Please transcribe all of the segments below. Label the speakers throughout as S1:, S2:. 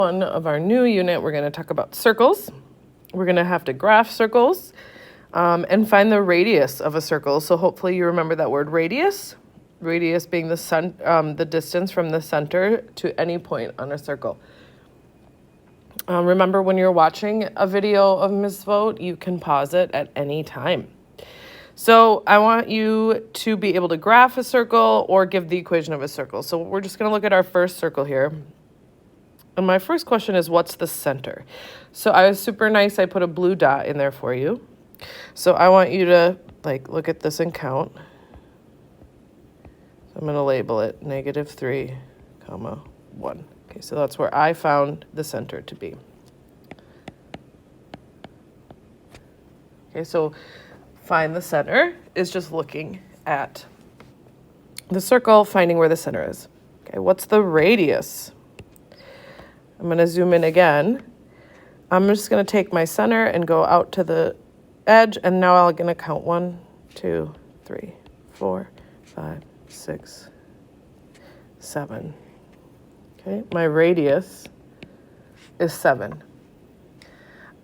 S1: One of our new unit, we're going to talk about circles. We're going to have to graph circles and find the radius of a circle. So hopefully you remember that word radius. Radius being the distance from the center to any point on a circle. Remember, when you're watching a video of Ms. Vogt, you can pause it at any time. So I want you to be able to graph a circle or give the equation of a circle. So we're just going to look at our first circle here. And my first question is, what's the center? So I was super nice. I put a blue dot in there for you. So I want you to look at this and count. So I'm going to label it -3, 1. Okay, so that's where I found the center to be. Okay, so find the center is just looking at the circle, finding where the center is. Okay, what's the radius? I'm going to zoom in again. I'm just going to take my center and go out to the edge, and now I'm going to count 1, 2, 3, 4, 5, 6, 7. Okay, my radius is 7.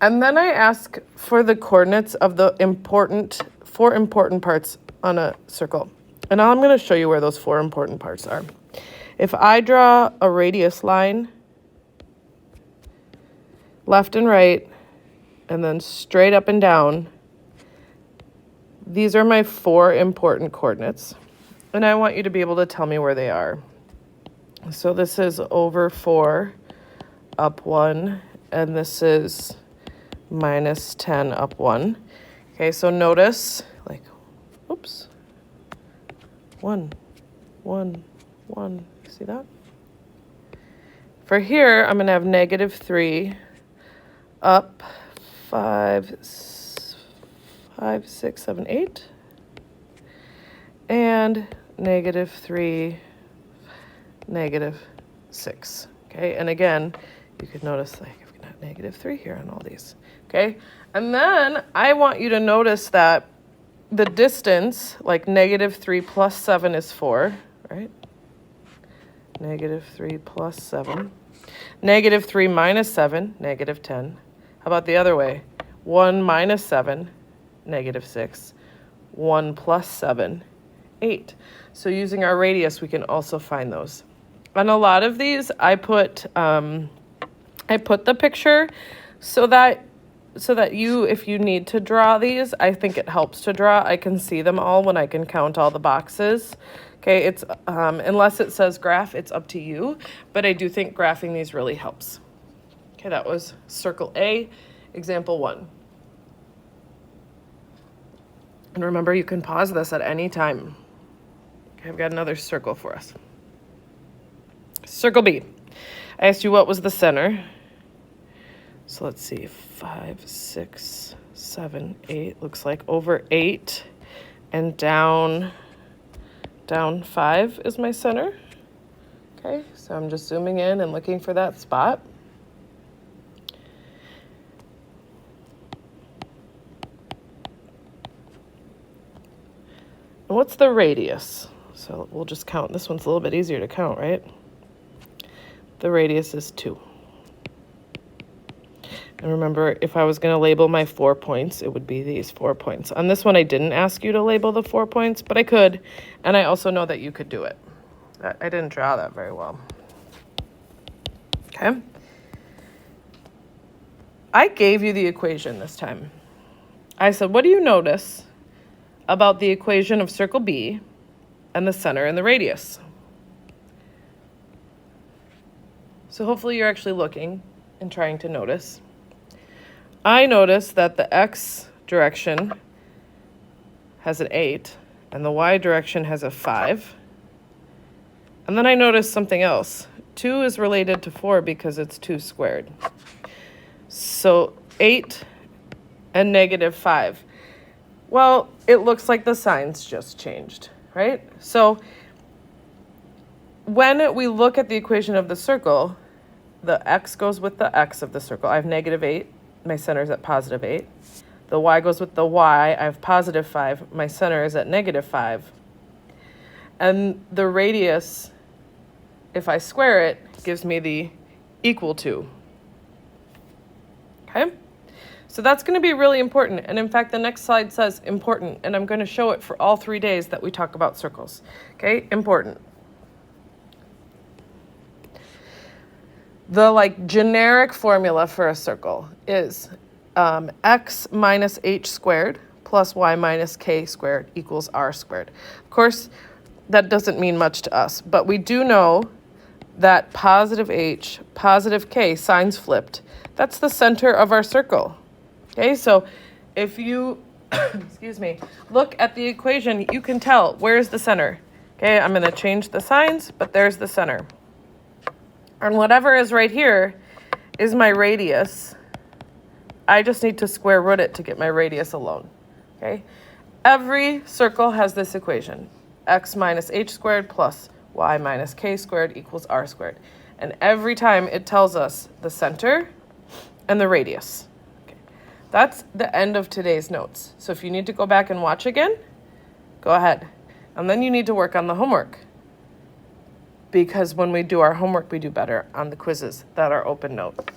S1: And then I ask for the coordinates of the four important parts on a circle. And now I'm going to show you where those 4 important parts are. If I draw a radius line, left and right, and then straight up and down, these are my 4 important coordinates. And I want you to be able to tell me where they are. So this is over 4, up 1, and this is -10, up 1. Okay, so notice, oops, 1, 1, 1. See that? For here, I'm going to have -3, up 5, 6, 7, 8, and -3, -6. Okay, and again, you could notice I've got -3 here on all these. Okay, and then I want you to notice that the distance, -3 plus 7 is 4, right? -3 plus 7. -3 minus 7, -10. How about the other way? 1 minus 7, -6. 1 plus 7, 8. So using our radius, we can also find those. On a lot of these, I put the picture so that you, if you need to draw these, I think it helps to draw. I can see them all when I can count all the boxes. Okay, it's unless it says graph, it's up to you. But I do think graphing these really helps. Okay, that was circle A, example 1. And remember, you can pause this at any time. Okay, I've got another circle for us. Circle B. I asked you what was the center. So let's see, 5, 6, 7, 8. Looks like over 8 and down 5 is my center. Okay, so I'm just zooming in and looking for that spot. And what's the radius? So we'll just count. This one's a little bit easier to count, right? The radius is 2. And remember, if I was going to label my 4 points, it would be these 4 points. On this one, I didn't ask you to label the 4 points, but I could. And I also know that you could do it. I didn't draw that very well. Okay. I gave you the equation this time. I said, what do you notice about the equation of circle B and the center and the radius? So hopefully you're actually looking and trying to notice. I notice that the x direction has an 8 and the y direction has a 5. And then I noticed something else. 2 is related to 4 because it's 2 squared. So 8 and -5. Well, it looks like the signs just changed, right? So when we look at the equation of the circle, the x goes with the x of the circle. I have -8. My center is at +8. The y goes with the y. I have +5. My center is at -5. And the radius, if I square it, gives me the equal to. Okay? So that's going to be really important. And in fact, the next slide says important, and I'm going to show it for all 3 days that we talk about circles. Okay? Important. The generic formula for a circle is x minus h squared plus y minus k squared equals r squared. Of course, that doesn't mean much to us, but we do know that positive h, positive k, signs flipped, that's the center of our circle. Okay, so if you, excuse me, look at the equation, you can tell where's the center. Okay, I'm going to change the signs, but there's the center. And whatever is right here is my radius. I just need to square root it to get my radius alone. Okay, every circle has this equation. X minus h squared plus y minus k squared equals r squared. And every time it tells us the center and the radius. Okay. That's the end of today's notes. So if you need to go back and watch again, go ahead. And then you need to work on the homework. Because when we do our homework, we do better on the quizzes that are open note.